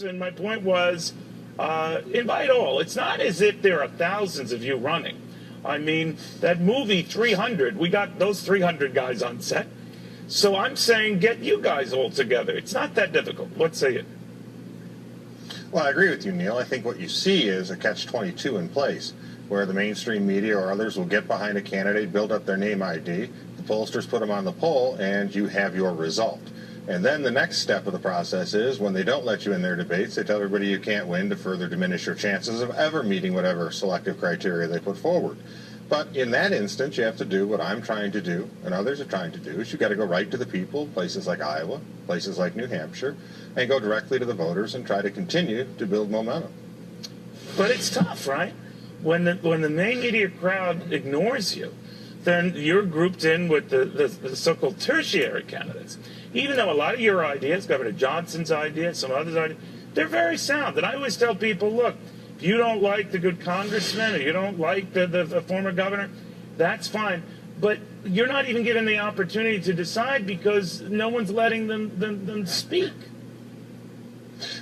And my point was, invite all. It's not as if there are thousands of you running. I mean, that movie 300, we got those 300 guys on set. So I'm saying get you guys all together. It's not that difficult. What say you? Well, I agree with you, Neil. I think what you see is a catch-22 in place, where the mainstream media or others will get behind a candidate, build up their name ID, the pollsters put them on the poll, and you have your result. And then the next step of the process is when they don't let you in their debates, they tell everybody you can't win to further diminish your chances of ever meeting whatever selective criteria they put forward. But in that instance, you have to do what I'm trying to do and others are trying to do, is you've got to go right to the people, places like Iowa, places like New Hampshire, and go directly to the voters and try to continue to build momentum. But it's tough, right? When the main media crowd ignores you, then you're grouped in with the so-called tertiary candidates. Even though a lot of your ideas, Governor Johnson's ideas, some others' ideas, they're very sound. And I always tell people, look, if you don't like the good congressman or you don't like the former governor, that's fine. But you're not even given the opportunity to decide because no one's letting them speak.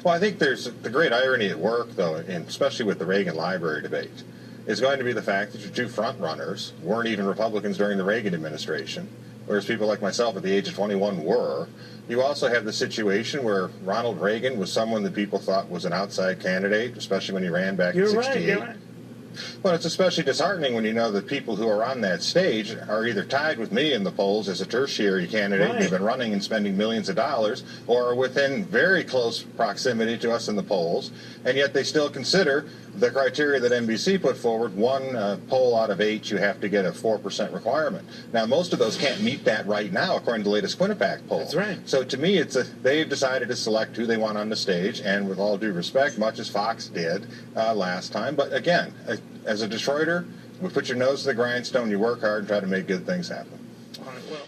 Well, I think there's the great irony at work, though, and especially with the Reagan Library debate, is going to be the fact that your two front runners weren't even Republicans during the Reagan administration, whereas people like myself at the age of 21 were. You also have the situation where Ronald Reagan was someone that people thought was an outside candidate, especially when he ran back in 68. You're right. Well, it's especially disheartening when you know that people who are on that stage are either tied with me in the polls as a tertiary candidate, Right. they've been running and spending millions of dollars, or are within very close proximity to us in the polls, and yet they still consider the criteria that NBC put forward, one poll out of 8, you have to get a 4% requirement. Now, most of those can't meet that right now, according to the latest Quinnipiac poll. That's right. So to me, they've decided to select who they want on the stage, and with all due respect, much as Fox did last time. But again, as a Detroiter, you put your nose to the grindstone, you work hard and try to make good things happen. All right, well.